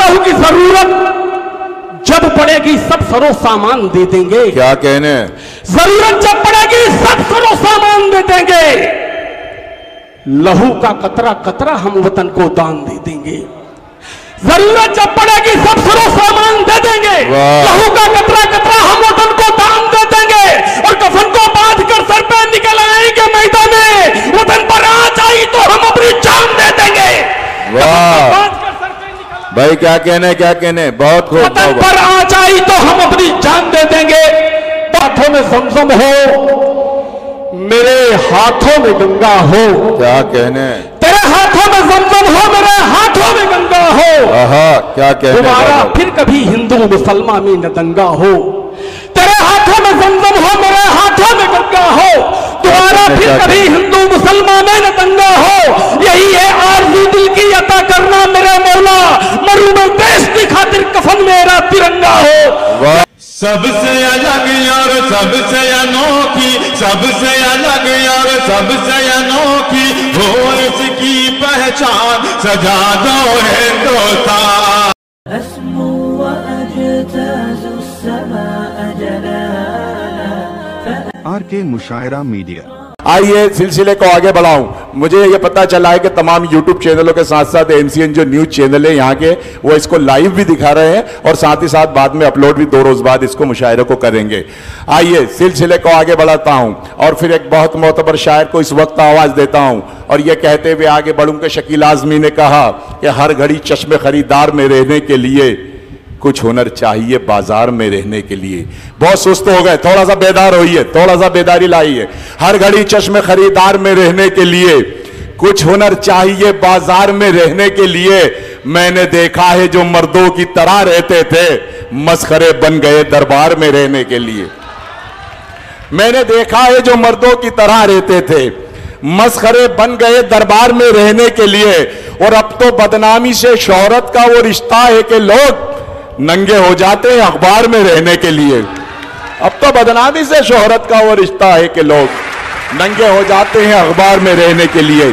लहू की जरूरत जब पड़ेगी सब सरो सामान दे देंगे। क्या कहने? जरूरत जब पड़ेगी सब सरो सामान दे देंगे। लहू का कतरा कतरा हम वतन को दान दे देंगे। जरूरत जब पड़ेगी सब सरो सामान दे देंगे। लहू का कतरा कतरा हम वतन को दान दे देंगे। और कफन को बांध कर सर पे निकल आएंगे मैदान में। वतन पर आज आई तो हम अपनी जान दे देंगे। वाह भाई, क्या कहने, बहुत खूब। वतन पर आज आई तो हम अपनी जान दे देंगे। हाथों में समसम हो, मेरे हाथों में गंगा हो। क्या कहने? तेरे हाथों में समसम हो, मेरे हाथों में गंगा हो। क्या कहने? तुम्हारा फिर कभी हिंदू मुसलमान में न दंगा हो। तेरे हाथों में समसम हो, मेरे हाथों में गंगा हो। तुम्हारा फिर कभी हिंदू मुसलमान में न दंगा हो। यही है आरज़ू दिल की अता करना मेरे मौला। मरूं मैं देश की खातिर कफन मेरा तिरंगा हो। सबसे अलग और सबसे अनोखी, सबसे अलग और सबसे अनोखी हो इसकी पहचान। सजा दो हिंदुस्तान। RK मुशायरा media. आइए सिलसिले को आगे बढ़ाऊं। मुझे ये पता चला है कि तमाम YouTube चैनलों के साथ साथ MCN जो न्यूज चैनल है यहाँ के, वो इसको लाइव भी दिखा रहे हैं और साथ ही साथ बाद में अपलोड भी 2 रोज बाद इसको मुशायरे को करेंगे। आइए सिलसिले को आगे बढ़ाता हूं और फिर एक बहुत मोतबर शायर को इस वक्त आवाज देता हूं और ये कहते हुए आगे बढ़ूं कि शकील आजमी ने कहा कि हर घड़ी चश्मे खरीदार में रहने के लिए कुछ हुनर चाहिए बाजार में रहने के लिए। बहुत सुस्त हो गए, थोड़ा सा बेदार होइए, थोड़ा सा बेदारी लाइए। हर घड़ी चश्मे खरीदार में रहने के लिए कुछ हुनर चाहिए बाजार में रहने के लिए। मैंने देखा है जो मर्दों की तरह रहते थे मस्खरे बन गए दरबार में रहने के लिए। मैंने देखा है जो मर्दों की तरह रहते थे मस्खरे बन गए दरबार में रहने के लिए। और अब तो बदनामी से शोहरत का वो रिश्ता है कि लोग नंगे हो जाते हैं अखबार में रहने के लिए। अब तो बदनामी से शोहरत का वो रिश्ता है कि लोग नंगे हो जाते हैं अखबार में रहने के लिए।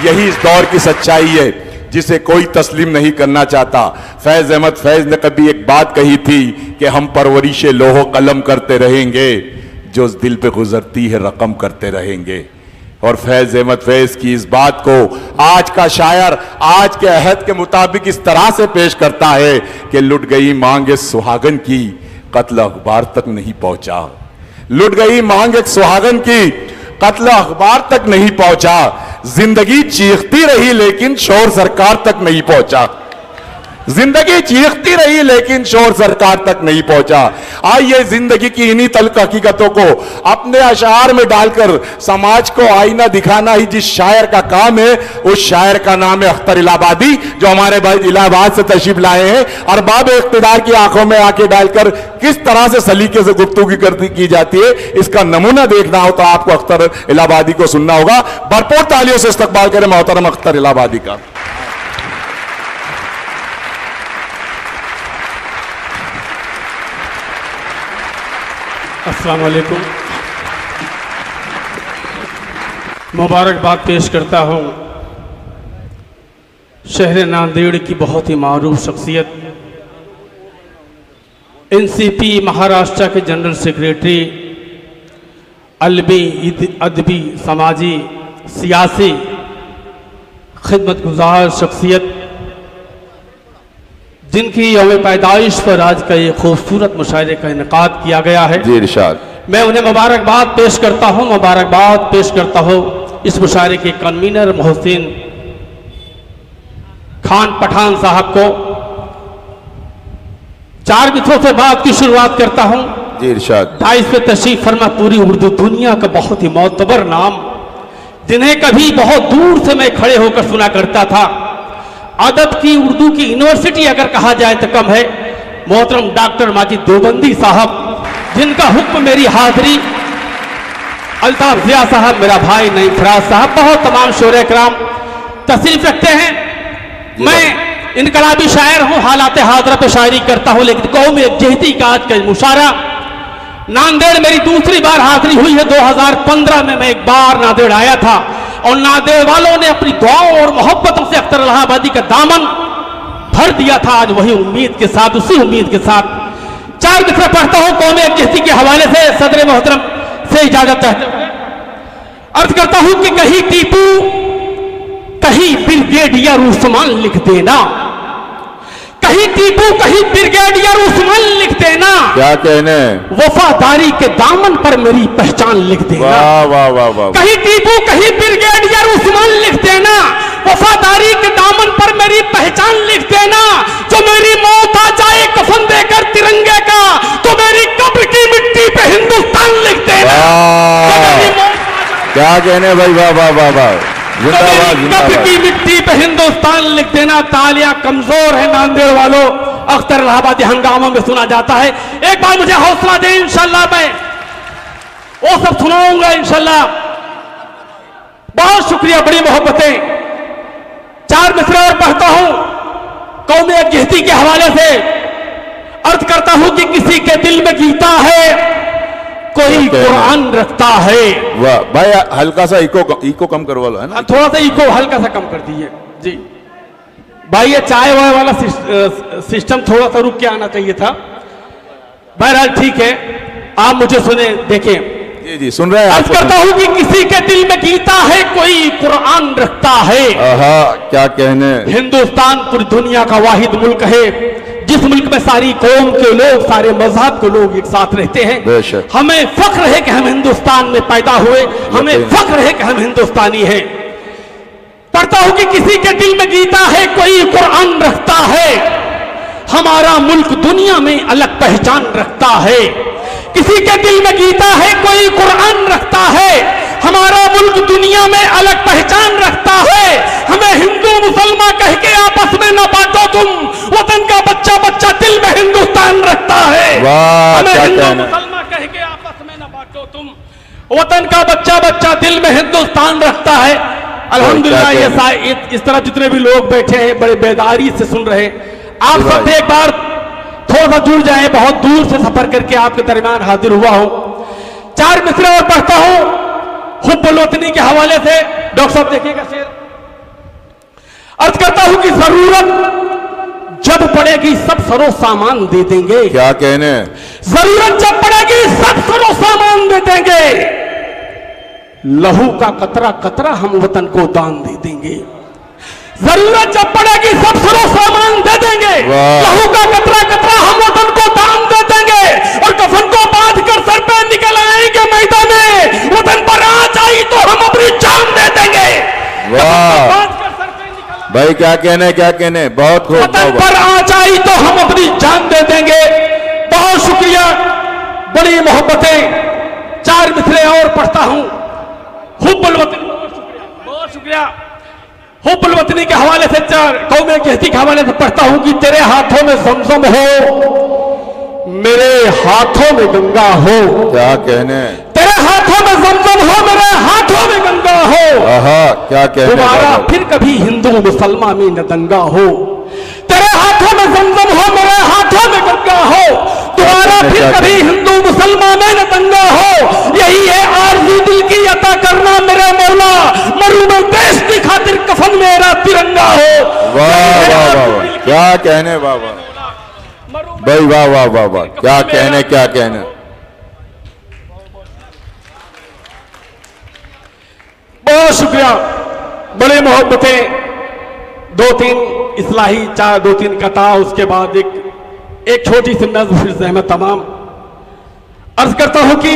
यही इस दौर की सच्चाई है जिसे कोई तस्लीम नहीं करना चाहता। फैज अहमद फैज ने कभी एक बात कही थी कि हम परवरिशे लोहो कलम करते रहेंगे, जो उस दिल पे गुजरती है रकम करते रहेंगे। और फैज अहमद फैज की इस बात को आज का शायर आज के अहद के मुताबिक इस तरह से पेश करता है कि लुट गई मांग सुहागन की कत्ल अखबार तक नहीं पहुंचा। लुट गई मांग एक सुहागन की कत्ल अखबार तक नहीं पहुंचा। जिंदगी चीखती रही लेकिन शोर सरकार तक नहीं पहुंचा। जिंदगी चीखती रही लेकिन शोर सरकार तक नहीं पहुंचा। आइए जिंदगी की इन्हीं तल्ख हकीकतों को अपने अशार में डालकर समाज को आईना दिखाना ही जिस शायर का काम है, उस शायर का नाम है अख्तर इलाहाबादी, जो हमारे भाई इलाहाबाद से तशरीफ लाए हैं। अरबाब इख्तिदार की आंखों में आंखें डालकर किस तरह से सलीके से गुफ्तगू की जाती है, इसका नमूना देखना हो तो आपको अख्तर इलाहाबादी को सुनना होगा। भरपूर तालियों से इस्तकबाल करें मोहतरम अख्तर इलाहाबादी का। अस्सलाम वालेकुम। मुबारकबाद पेश करता हूँ शहर नांदेड़ की बहुत ही मारूफ शख्सियत NCP महाराष्ट्र के जनरल सेक्रेटरी, अलमी अदबी समाजी सियासी खिदमत गुजार शख्सियत, जिनकी यौम पैदाइश पर आज का ये खूबसूरत मुशायरे का इनेकाद किया गया है। जी इरशाद। मैं उन्हें मुबारकबाद पेश करता हूँ इस मुशायरे के कन्वीनर मोहसिन खान पठान साहब को। 4 मित्रों से बात की शुरुआत करता हूँ। जी इरशाद। 22 पे तशरीफ फरमा पूरी उर्दू दुनिया का बहुत ही मोतबर नाम, जिन्हें कभी बहुत दूर से मैं खड़े होकर सुना करता था। अदब की उर्दू की यूनिवर्सिटी अगर कहा जाए तो कम है। मोहतरम डॉक्टर माजिद देवबंदी साहब, जिनका हुक्म मेरी हाजिरी, अल्ताफ जिया साहब, मेरा भाई नईम फराज साहब, बहुत तमाम शोरे कराम तशरीफ रखते हैं। मैं इनकलाबी शायर हूँ, हालात हाजरा पे शायरी करता हूँ, लेकिन कौम यकजहती का आज का मुशायरा। नांदेड़ मेरी दूसरी बार हाजिरी हुई है। 2015 में मैं एक बार नांदेड़ आया था और नांदेड़ वालों ने अपनी दुआओं और मोहब्बतों से अख्तर इलाहाबादी का दामन भर दिया था, आज वही उम्मीद के साथ, उसी उम्मीद के साथ 4 मिसरे पढ़ता हूं कौमे किसी के हवाले से सदर मोहतरम से इजाजत चाहते हुए अर्ज करता हूं कि कहीं टीपू कहीं ब्रिगेडियर उस्मान लिख देना, कहीं टीपू कहीं ब्रिगेडियर उस्मान लिख देना, क्या कहने, वफादारी के दामन पर मेरी पहचान लिख देना। वाह वाह वाह वाह। कहीं टीपू कहीं ब्रिगेडियर उस्मान लिख देना, वफादारी के दामन पर मेरी पहचान लिख देना। जो मेरी मौत आ जाए कफन देकर तिरंगे का, तो मेरी कब्र की मिट्टी पे हिंदुस्तान लिख देना। तो मेरी मौत क्या कहने भाई, वाह वाह वाह वाह। कब्र की मिट्टी पे हिंदुस्तान लिख देना। तालियां कमजोर है नांदेड़ वालों, अख्तर इलाहाबादी हंगामों में सुना जाता है। एक बार मुझे हौसला दे, इंशाल्लाह मैं वो सब सुनाऊंगा इंशाल्लाह। बहुत शुक्रिया, बड़ी मोहब्बतें। 4 मिसरे और पढ़ता हूं कौमे यकजहती के हवाले से अर्ज करता हूं कि किसी के दिल में गीता है, कोई कुरान रखता है। वाह भाई, हल्का सा इको कम करवा लो, है ना? थोड़ा सा इको हल्का सा कम कर दीजिए जी भाई। ये चाय वाय वाला सिस्टम थोड़ा सा रुक के आना चाहिए था। बहरहाल ठीक है, आप मुझे सुने, देखें। जी जी सुन रहे हैं। अर्ज करता हूं कि किसी के दिल में गीता है, कोई कुरान रखता है। क्या कहने। हिंदुस्तान पूरी दुनिया का वाहिद मुल्क है जिस मुल्क में सारी कौम के लोग, सारे मजहब के लोग एक साथ रहते हैं। हमें फख्र है कि हम हिंदुस्तान में पैदा हुए, हमें फख्र है कि हम हिंदुस्तानी हैं। पढ़ता हूं कि किसी के दिल में गीता है, कोई कुरान रखता है। हमारा मुल्क दुनिया में अलग पहचान रखता है। किसी के दिल में गीता है, कोई कुरान रखता है। हमारा मुल्क दुनिया में अलग पहचान रखता है। हमें हिंदू मुसलमान कह के आपस में न बांटो तुम, वतन का बच्चा बच्चा दिल में हिंदुस्तान रखता है। हमें हिंदू मुसलमान कह के आपस में न बांटो तुम, वतन का बच्चा बच्चा दिल में हिंदुस्तान रखता है। अल्हम्दुलिल्लाह ये इस तरह जितने भी लोग बैठे हैं बड़े बेदारी से सुन रहे हैं। आप सब एक बार थोड़ा सा जुड़ जाए, बहुत दूर से सफर करके आपके दरमियान हाजिर हुआ हूं। 4 मिसरे और पढ़ता हूं हुब्बुल वतनी के हवाले से। डॉक्टर साहब देखिएगा शेर। अर्ज करता हूं कि जरूरत जब पड़ेगी सब सरो सामान दे देंगे। क्या कहने। जरूरत जब पड़ेगी सब सरो सामान दे देंगे। लहू का कतरा कतरा हम वतन को दान दे देंगे। जरूरत जब पड़ेगी सब सरो सामान दे देंगे। लहू का कतरा कतरा हम वतन को दान दे देंगे। और कफन को बांध कर सर पे निकल आएंगे मैदान में। वतन पर आँच आई तो हम अपनी जान दे देंगे। वाह भाई, क्या कहने, क्या कहने, बहुत खूब। वतन पर आँच आई तो हम अपनी जान दे देंगे। बहुत शुक्रिया, बड़ी मोहब्बतें। 4 मिसरे और पढ़ता हूं हुब्बुल वतनी। बहुत शुक्रिया, बहुत शुक्रिया। हुब्बुल वतनी के हवाले से, 4 कौमे यकजहती के हवाले से पढ़ता हूं कि तेरे हाथों में ज़मज़म हो, मेरे हाथों में गंगा हो। क्या कहने। तेरे हाथों में ज़मज़म हो, मेरे हाथों में गंगा हो। क्या कहने। दोबारा फिर कभी हिंदू मुसलमान में न दंगा हो। तेरे हाथों में ज़मज़म हो, मेरे हाथों में गंगा हो। दोबारा फिर कभी हिंदू मुसलमान में न दंगा हो। यही है आरज़ू दिल की अता करना मेरे मौला, मरूं मैं देश की खातिर कफन मेरा तिरंगा हो। वाह वाह वाह, क्या कहने। वाह वाह भाई, वाह वाह वाह वाह, क्या कहने, क्या कहने। बहुत शुक्रिया, बड़े मोहब्बतें। 2-3 इस्लाही 2-3 कथा, उसके बाद एक छोटी सी नज़्म, फिर से मैं तमाम अर्ज करता हूं कि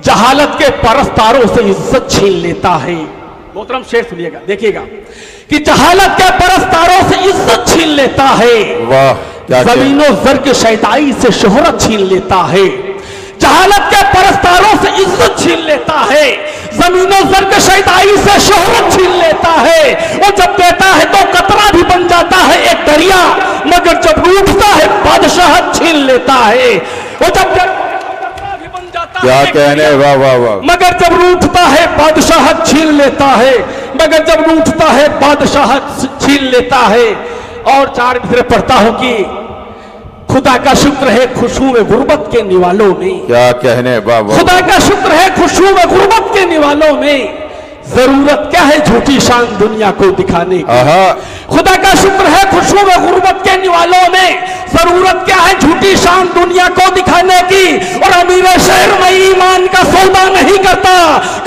जहालत के परस्तारों से इज्जत छीन लेता है। मोहतरम शेर सुनिएगा, देखिएगा कि जहालत के परस्तारों से इज्जत छीन लेता है। वाह, जमीनों जर के शैताई से शोहरत छीन लेता है। जहालत के परस्तारों से इज्जत छीन लेता है। जमीनों जर के शैताई से शोहरत छीन लेता है। वो जब देता है तो कतरा भी बन जाता है एक दरिया, मगर जब रूठता है बादशाहत छीन लेता है। वो जब क्या कहने। वाह वाह वाह, मगर जब रूठता है बादशाहत छीन लेता है। मगर जब रूठता है बादशाहत छीन लेता है। और 4 मिसरे पढ़ता हूं कि खुदा का शुक्र है खुशबू में गुर्बत के निवालों में। क्या कहने। वाह वाह, खुदा का शुक्र है खुशबू में गुर्बत के निवालों में। जरूरत क्या है झूठी शान दुनिया को दिखाने की। खुदा का शुक्र है खुशबू में गुर्बत के निवालों में, जरूरत क्या है झूठी शान दुनिया को दिखाने की। और अमीर शहर में ईमान का सौदा नहीं करता,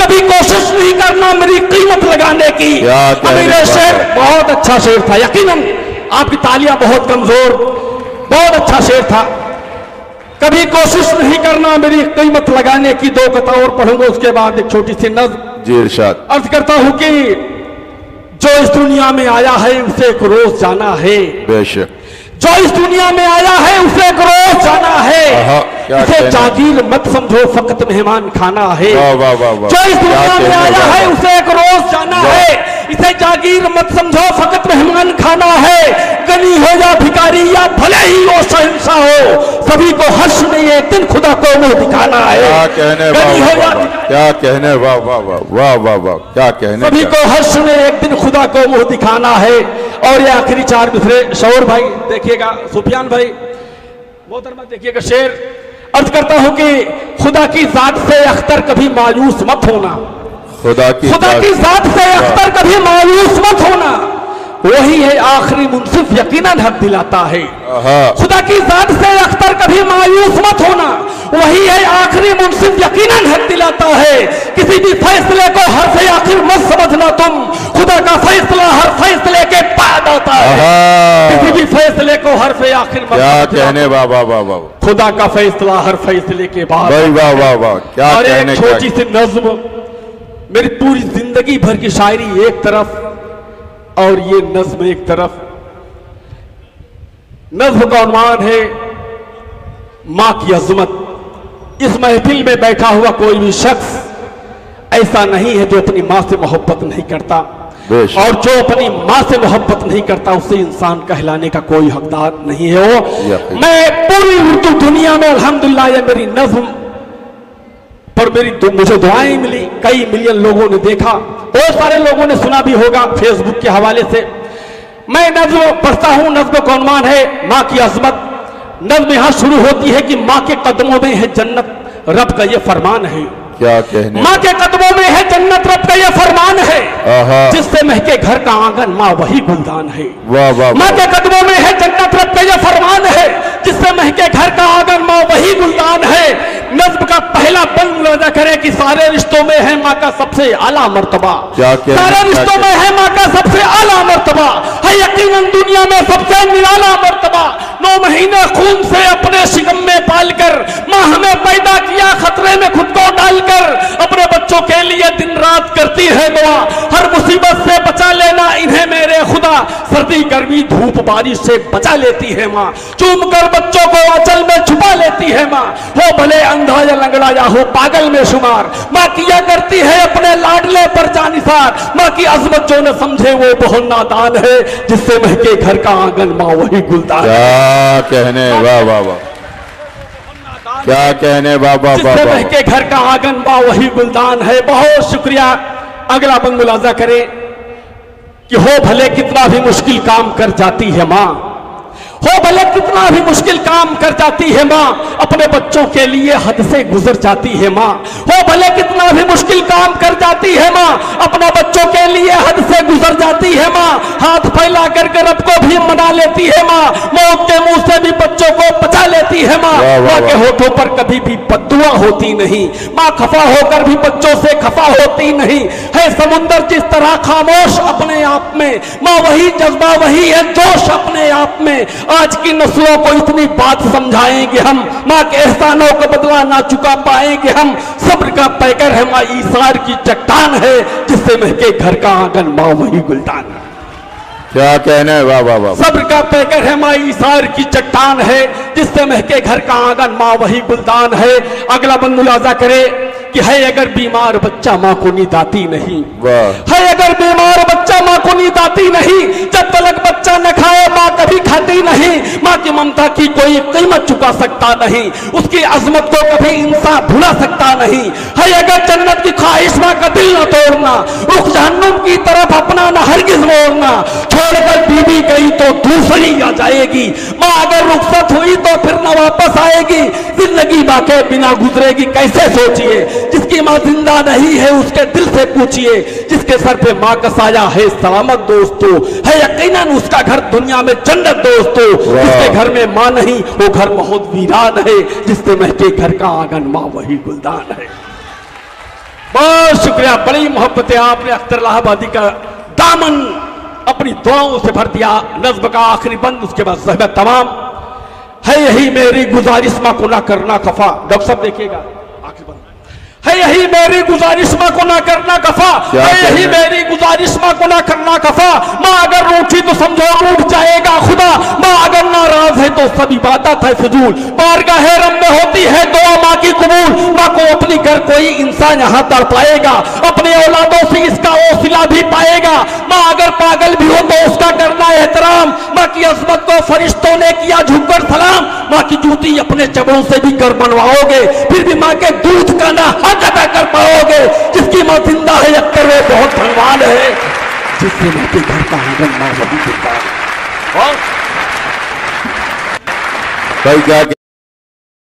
कभी कोशिश नहीं करना मेरी कीमत लगाने की। अमीर शहर बहुत अच्छा शेर था, यकीनन आपकी तालियां बहुत कमजोर, बहुत अच्छा शेर था। कभी कोशिश नहीं करना मेरी कीमत लगाने की। दो कथा और पढ़ूंगा, उसके बाद एक छोटी सी नज़्म जी इरशाद। अर्ज करता हूं कि जो इस दुनिया में आया है उसे एक रोज जाना है। बेशक जो इस दुनिया में आया है उसे एक रोज जाना है। इसे जागीर मत समझो फकत मेहमान खाना है। जो इस दुनिया में आया है उसे एक रोज जाना है। इसे जागीर मत समझो फकत मेहमान खाना है। गनी हो या भिखारी या भले ही वो शहंशाह हो, सभी को हर्ष में ये दिन खुदा को मुंह दिखाना है। क्या कहने, क्या कहने, वाह वाह वाह वाह वाह वाह, क्या कहने। सभी को हर्ष में एक दिन खुदा को मुंह दिखाना है। और ये आखिरी चार मिसरे शौर भाई देखिएगा, सुफियान भाई मोहतरमा देखिएगा शेर। अर्ज करता हूं कि खुदा की जात से अख्तर कभी मायूस मत होना। खुदा की जात से अख्तर कभी मायूस मत होना, वही है आखिरी मुंसिफ यकीनन हक दिलाता है। खुदा की जात से अख्तर कभी मायूस मत होना, वही है आखिरी मुंसिफ यकीनन हक दिलाता है। किसी भी फैसले को हर से आखिर मत समझना तुम, खुदा का फैसला हर फैसले के बाद आता है। किसी भी फैसले को हर से आखिर मत, क्या कहने, वाह वाह वाह वाह, खुदा का फैसला हर फैसले के बाद। वाह वाह वाह, क्या कहने। छोटी सी नज्म, मेरी पूरी जिंदगी भर की शायरी एक तरफ और ये नज्म एक तरफ। नज्म का उन्वान है मां की अजमत। इस महफिल में बैठा हुआ कोई भी शख्स ऐसा नहीं है जो अपनी मां से मोहब्बत नहीं करता, और जो अपनी मां से मोहब्बत नहीं करता उसे इंसान कहलाने का कोई हकदार नहीं है वो। मैं पूरी उर्दू दुनिया में अल्हम्दुलिल्लाह ये मेरी नज्म पर मुझे दुआएं मिली, कई मिलियन लोगों ने देखा, बहुत सारे लोगों ने सुना भी होगा फेसबुक के हवाले से। मैं नज्म पढ़ता हूं, नज्म का उन्वान है मां की अजमत। नज्म यहां शुरू होती है कि मां के कदमों में है जन्नत, रब का ये फरमान है। क्या कहने, मां के कदमों में है जन्नत, रब का ये फरमान है। जिससे महके घर का आंगन मां वही गुलदान है। मां के कदमों में है जन्नत, रब का ये फरमान है। जिससे महके घर का आंगन मां वही गुलदान है। नज्म का पहला बंद मुलाजा करे कि सारे रिश्तों में है मां का सबसे आला मर्तबा। सारे रिश्तों में है मां का सबसे आला मर्तबा, है यकीनन दुनिया में सबसे निराला मर्तबा। 9 महीने खून से अपने शिकम में पालकर मां हमें पैदा किया, खतरे में खुद को डालकर अपने बच्चों के लिए दिन रात करती है दुआ। हर मुसीबत से बचा लेना इन्हें मेरे खुदा, सर्दी गर्मी धूप बारिश से बचा लेती है मां। चूम कर बच्चों को आंचल में छुपा लेती है मां, हो भले अंधा या लंगड़ा या हो पागल में शुमार। मां किया करती है अपने लाडले पर जानिसार। मां की अजमत जो न समझे वो बहुत नादान है। जिससे महके घर का आंगन मां वही गुलदान है। क्या कहने, वाह वाह वाह, क्या कहने, वाह वाह वाह, जिससे महके घर का आंगन मां वही गुलदान है। बहुत शुक्रिया। अगला बंद मुलाजा करें कि हो भले कितना भी मुश्किल काम कर जाती है मां, हो भले कितना भी मुश्किल काम कर जाती है मां, अपने बच्चों के लिए हद से गुजर जाती है मां। हो भले कितना भी मुश्किल काम कर जाती है मां, अपने बच्चों के लिए हद से गुजर जाती है मां। हाथ फैला कर रब को भी मना लेती है मां, मौत के मुंह से भी बच्चों को बचा लेती है मां। मां के होठों पर कभी भी बद्दुआ होती नहीं, मां खफा होकर भी बच्चों से खफा होती नहीं। है समुंदर जिस तरह खामोश अपने आप में, मां वही जज्बा वही है जोश अपने आप में। आज की नस्लों को इतनी बात समझाएंगे हम, मां के एहसानों का बदला ना चुका पाएंगे हम। सब्र का पैकर है मां ईसार की चट्टान है, जिससे महके घर का आंगन मां वही गुलदान है। क्या कहने, वाह वाह वाह, सब्र का पैकर है मां ईसार की चट्टान है, जिससे महके घर का आंगन मां वही गुलदान है। अगला बंद मुलाजा करे कि है अगर बीमार बच्चा मां को नींद आती नहीं, है अगर बीमार बच्चा मां को नींद आती नहीं। जब तक बच्चा न खाए मां कभी खाती नहीं। मां की ममता की कोई कीमत चुका सकता नहीं, उसकी अजमत को कभी इंसान भुला सकता नहीं। है अगर जन्नत की ख्वाहिश मां का दिल न तोड़ना, रुख जहन्नुम की तरफ अपना न हरगिज मोड़ना। छोड़कर बीवी गई तो दूसरी आ जाएगी, मां अगर रुखसत हुई तो फिर न वापस आएगी। जिंदगी मां के बिना गुजरेगी कैसे सोचिए, जिसकी जिसकी माँ जिंदा नहीं है उसके दिल से पूछिए, जिसके सर पे माँ का साया है सलामत दोस्तों, है यकीनन उसका घर दुनिया में जन्नत दोस्तों। जिसके घर में माँ नहीं वो घर बहुत वीरान है, जिससे महके घर का आंगन माँ वही गुलदान है। बहुत शुक्रिया, बड़ी मोहब्बत है आपने अख्तर इलाहाबादी का दामन अपनी दुआओं से भर दिया। नज़्म का आखिरी बंद, उसके बाद ज़हमत तमाम। है यही मेरी गुजारिश माँ को ना करना खफा। डॉक्टर साहब देखिएगा आखिरी बंद। है यही मेरी गुजारिश माँ को ना करना कफा, है यही मेरी गुजारिश माँ को ना करना कफा। माँ अगर रूठी तो समझो रूठ जाएगा खुदा, माँ अगर नाराज है तो सब इबादत है फजूल। बारगाह रब में होती है दुआ माँ की कबूल, माँ को अपनी घर कोई इंसान यहाँ तड़ पाएगा, अपने औलादों से इसका ओसिला भी पाएगा। माँ अगर पागल भी हो तो उसका करना एहतराम, माँ की अजमत को फरिश्तों ने किया झुककर सलाम। माँ की जूती अपने चबड़ों से भी कर बनवाओगे, फिर भी माँ के दूध का ना हक अदा कर पाओगे। जिसकी माँ जिंदा है अक्कर वे बहुत धनवान है, जिससे माँ के घर का आंगन माँ वही गुलदान है। भाई क्या